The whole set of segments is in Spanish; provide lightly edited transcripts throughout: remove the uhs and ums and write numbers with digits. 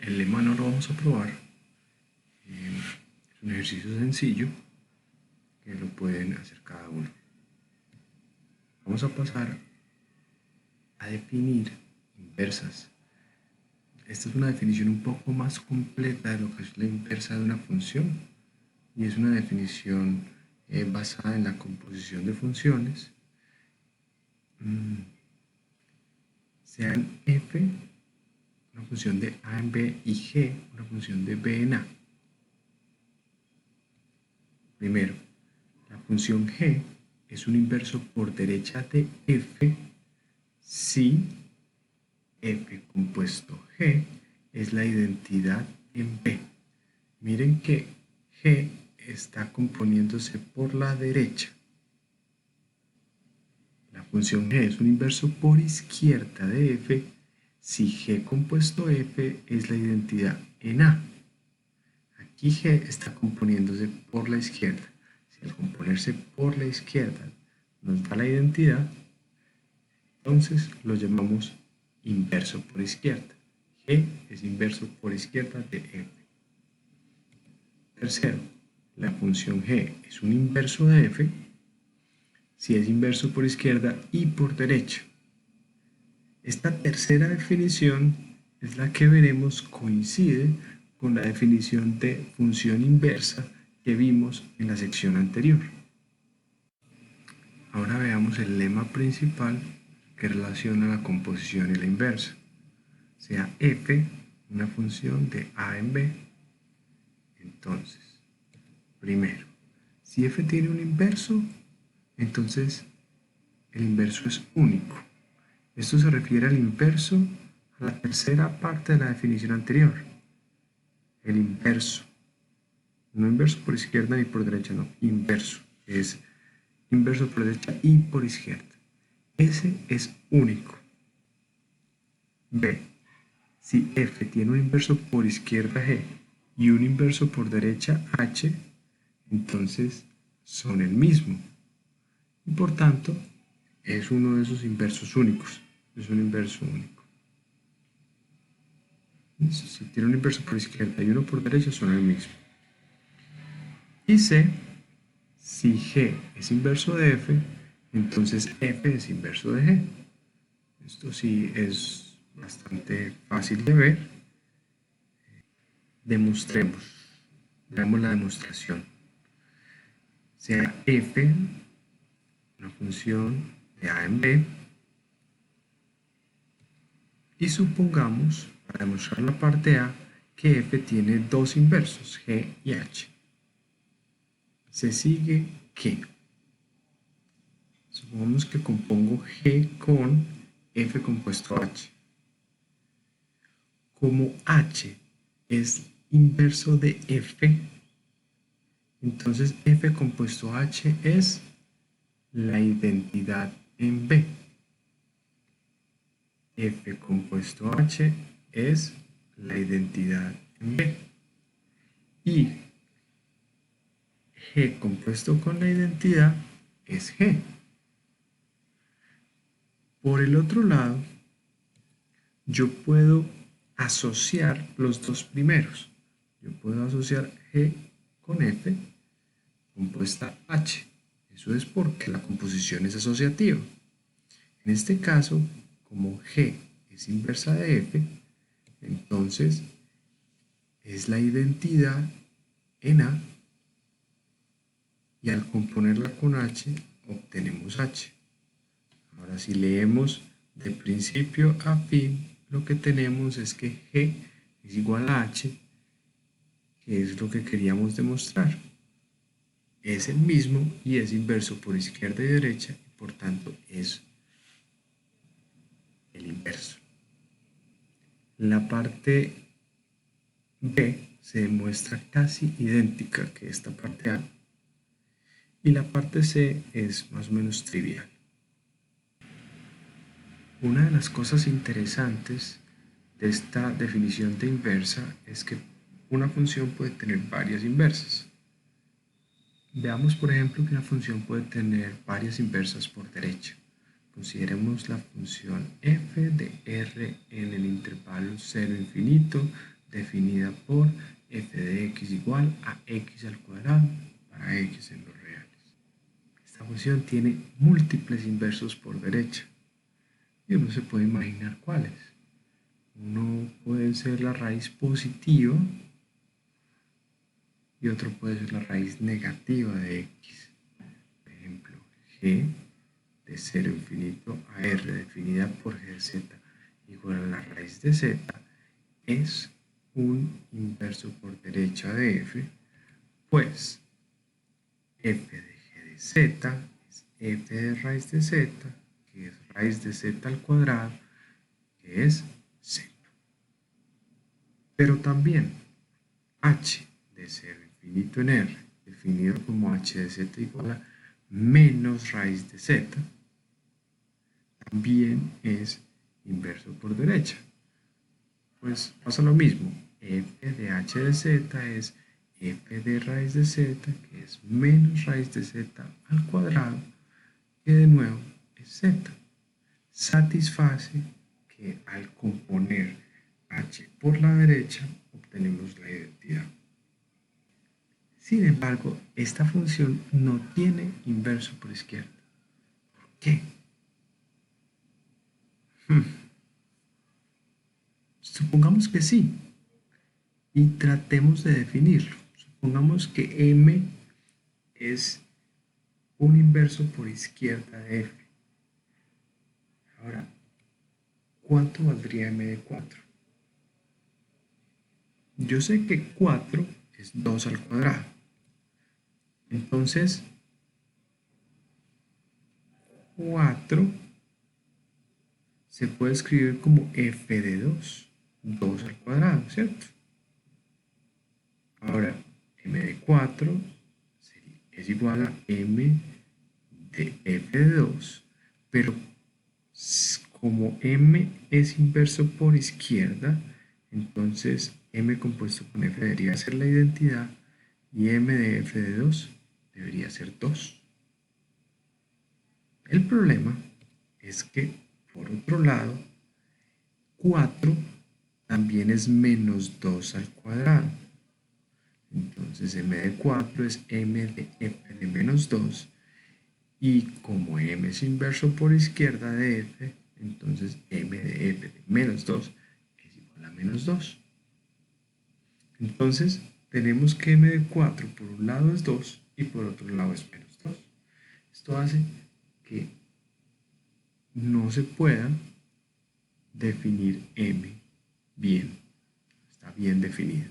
El lema no lo vamos a probar. Es un ejercicio sencillo que lo pueden hacer cada uno. Vamos a pasar a definir inversas. Esta es una definición un poco más completa de lo que es la inversa de una función y es una definición basada en la composición de funciones, sean f, una función de a en b, y g, una función de b en a. Primero, la función g es un inverso por derecha de f si f compuesto g es la identidad en b. Miren que g está componiéndose por la derecha. La función g es un inverso por izquierda de f si g compuesto f es la identidad en a. Aquí g está componiéndose por la izquierda. Si al componerse por la izquierda nos da la identidad, entonces lo llamamos inverso por izquierda. G es inverso por izquierda de f. Tercero, la función g es un inverso de f si es inverso por izquierda y por derecha. Esta tercera definición es la que veremos coincide con la definición de función inversa que vimos en la sección anterior. Ahora veamos el lema principal que relaciona la composición y la inversa. Sea f una función de a en b. Entonces, primero, si f tiene un inverso, entonces el inverso es único. Esto se refiere al inverso a la tercera parte de la definición anterior. El inverso. No inverso por izquierda ni por derecha, no. Inverso. Es inverso por derecha y por izquierda. Ese es único. B. Si f tiene un inverso por izquierda g y un inverso por derecha h, entonces son el mismo. Y por tanto, es uno de esos inversos únicos. Es un inverso único. Si tiene un inverso por izquierda y uno por derecha, son el mismo. Y C, si G es inverso de F, entonces F es inverso de G. Esto sí es bastante fácil de ver. Demostremos. Veamos la demostración. Sea F una función de A en B. Y supongamos, para demostrar la parte A, que F tiene dos inversos, G y H. Se sigue que, supongamos que compongo G con F compuesto H. Como H es inverso de F, entonces F compuesto H es la identidad en B. F compuesto H es la identidad en B. Y G compuesto con la identidad es G. Por el otro lado, yo puedo asociar los dos primeros. Yo puedo asociar G con F compuesta H. Eso es porque la composición es asociativa. En este caso, como G es inversa de F, entonces es la identidad en A y al componerla con H obtenemos H. Ahora si leemos de principio a fin, lo que tenemos es que G es igual a H, que es lo que queríamos demostrar. Es el mismo y es inverso por izquierda y derecha, y por tanto es el inverso. La parte B se demuestra casi idéntica que esta parte A, y la parte C es más o menos trivial. Una de las cosas interesantes de esta definición de inversa es que una función puede tener varias inversas. Veamos, por ejemplo, que una función puede tener varias inversas por derecha. Consideremos la función f de r en el intervalo 0 infinito definida por f de x igual a x al cuadrado para x en los reales. Esta función tiene múltiples inversos por derecha y uno se puede imaginar cuáles. Uno puede ser la raíz positiva y otro puede ser la raíz negativa de x. Por ejemplo, g de 0 infinito a r definida por g de z igual a la raíz de z es un inverso por derecha de f, pues f de g de z es f de raíz de z, que es raíz de z al cuadrado, que es z. Pero también h de 0 infinito en r, definido como h de z igual a menos raíz de z, también es inverso por derecha. Pues pasa lo mismo, f de h de z es f de raíz de z, que es menos raíz de z al cuadrado, que de nuevo es z. Satisface que al componer h por la derecha obtenemos la identidad. Sin embargo, esta función no tiene inverso por izquierda. ¿Por qué? Supongamos que sí, y tratemos de definirlo. Supongamos que m es un inverso por izquierda de f. Ahora, ¿cuánto valdría m de 4? Yo sé que 4 es 2 al cuadrado. Entonces, 4 se puede escribir como f de 2, 2 al cuadrado, ¿cierto? Ahora, m de 4 es igual a m de f de 2, pero como m es inverso por izquierda, entonces m compuesto con f debería ser la identidad y m de f de 2 debería ser 2. El problema es que, por otro lado, 4 también es menos 2 al cuadrado. Entonces m de 4 es m de f de menos 2. Y como m es inverso por izquierda de f, entonces m de f de menos 2 es igual a menos 2. Entonces tenemos que m de 4 por un lado es 2 y por otro lado es menos 2. Esto hace que no se pueda definir m bien. Está bien definido.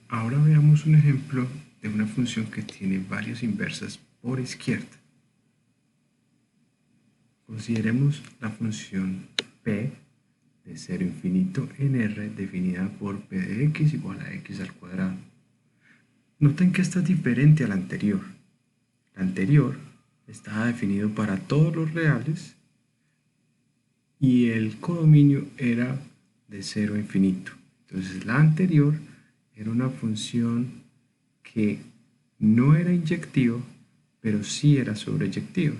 Ahora veamos un ejemplo de una función que tiene varias inversas por izquierda. Consideremos la función p de 0 infinito en r definida por p de x igual a x al cuadrado. Noten que esta es diferente a la anterior. La anterior estaba definido para todos los reales y el codominio era de 0 a infinito. Entonces la anterior era una función que no era inyectiva, pero sí era sobreyectiva.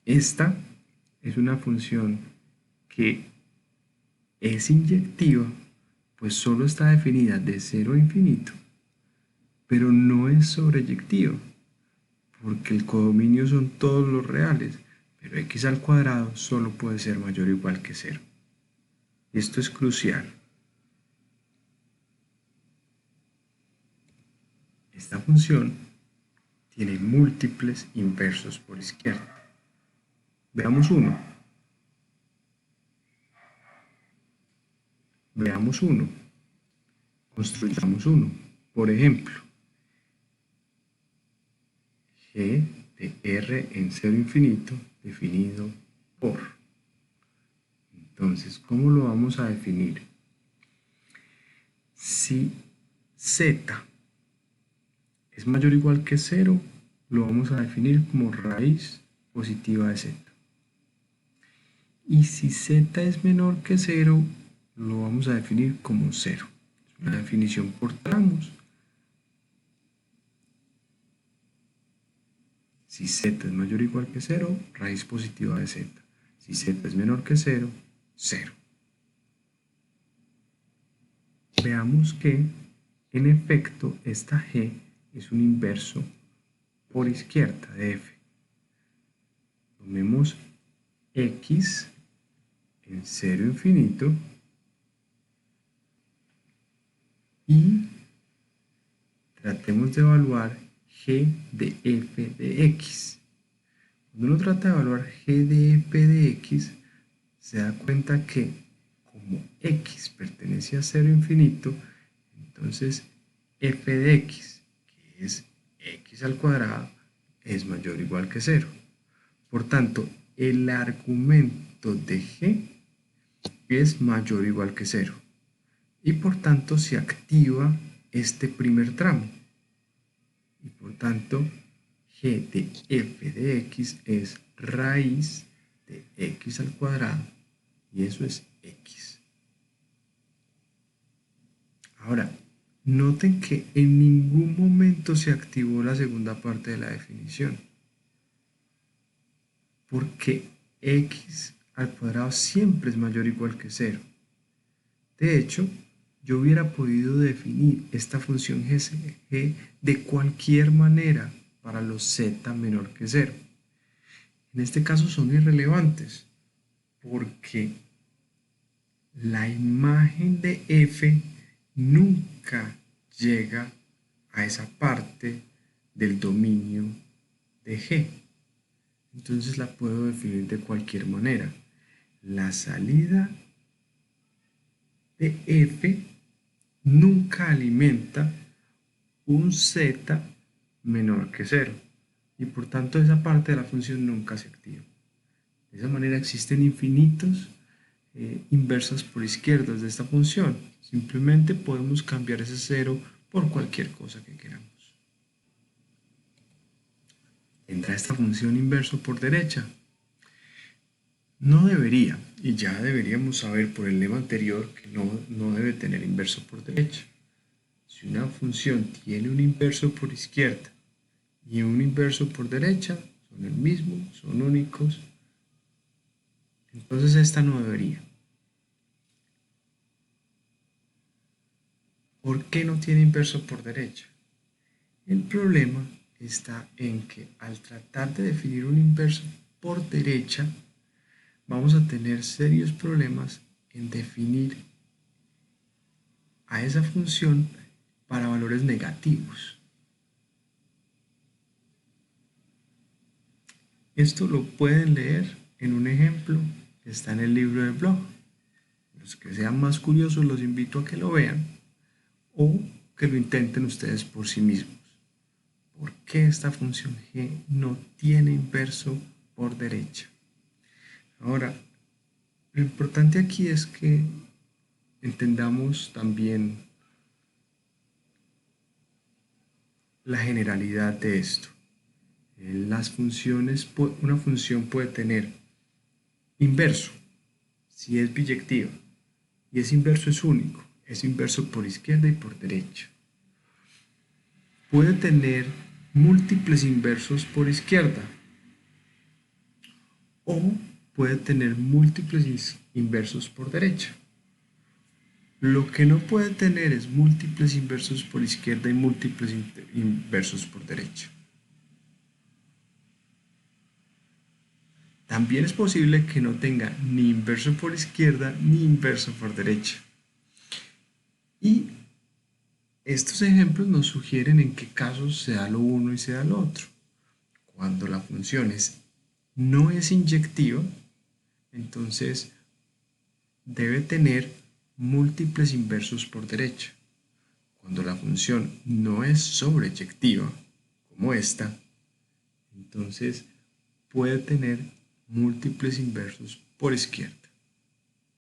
Esta es una función que es inyectiva, pues solo está definida de 0 a infinito, pero no es sobreyectiva, porque el codominio son todos los reales, pero x al cuadrado solo puede ser mayor o igual que 0. Esto es crucial. Esta función tiene múltiples inversos por izquierda. Veamos uno. Veamos uno. Construyamos uno. Por ejemplo, g de r en 0 infinito definido por. Entonces, ¿cómo lo vamos a definir? Si z es mayor o igual que 0, lo vamos a definir como raíz positiva de z. Y si z es menor que 0, lo vamos a definir como 0. Es una definición por tramos. Si z es mayor o igual que 0, raíz positiva de z. Si z es menor que 0, 0. veamos que en efecto esta g es un inverso por izquierda de f. Tomemos x en 0 infinito y tratemos de evaluar g de f de x. Cuando uno trata de evaluar g de f de x, se da cuenta que como x pertenece a 0 infinito, entonces f de x, que es x al cuadrado, es mayor o igual que 0. Por tanto, el argumento de g es mayor o igual que 0. Y por tanto se activa este primer tramo. Y por tanto, g de f de x es raíz de x al cuadrado. Y eso es x. Ahora, noten que en ningún momento se activó la segunda parte de la definición. Porque x al cuadrado siempre es mayor o igual que 0. De hecho, yo hubiera podido definir esta función g de cualquier manera para los z menor que 0. En este caso son irrelevantes porque la imagen de f nunca llega a esa parte del dominio de g. Entonces la puedo definir de cualquier manera. La salida de f nunca alimenta un z menor que 0 y por tanto esa parte de la función nunca se activa. De esa manera existen infinitos inversas por izquierdas de esta función. Simplemente podemos cambiar ese 0 por cualquier cosa que queramos. ¿Tendrá esta función inverso por derecha? No debería, y ya deberíamos saber por el lema anterior que no debe tener inverso por derecha. Si una función tiene un inverso por izquierda y un inverso por derecha, son el mismo, son únicos, entonces esta no debería. ¿Por qué no tiene inverso por derecha? El problema está en que al tratar de definir un inverso por derecha, vamos a tener serios problemas en definir a esa función para valores negativos. Esto lo pueden leer en un ejemplo que está en el libro del blog. Los que sean más curiosos los invito a que lo vean o que lo intenten ustedes por sí mismos. ¿Por qué esta función g no tiene inverso por derecha? Ahora, lo importante aquí es que entendamos también la generalidad de esto. Las funciones, una función puede tener inverso si es biyectiva y ese inverso es único, es inverso por izquierda y por derecha. Puede tener múltiples inversos por izquierda o puede tener múltiples inversos por derecha. Lo que no puede tener es múltiples inversos por izquierda y múltiples inversos por derecha. También es posible que no tenga ni inverso por izquierda ni inverso por derecha. Y estos ejemplos nos sugieren en qué casos se da lo uno y se da lo otro. Cuando la función no es inyectiva, entonces debe tener múltiples inversos por derecha. Cuando la función no es sobreyectiva, como esta, entonces puede tener múltiples inversos por izquierda.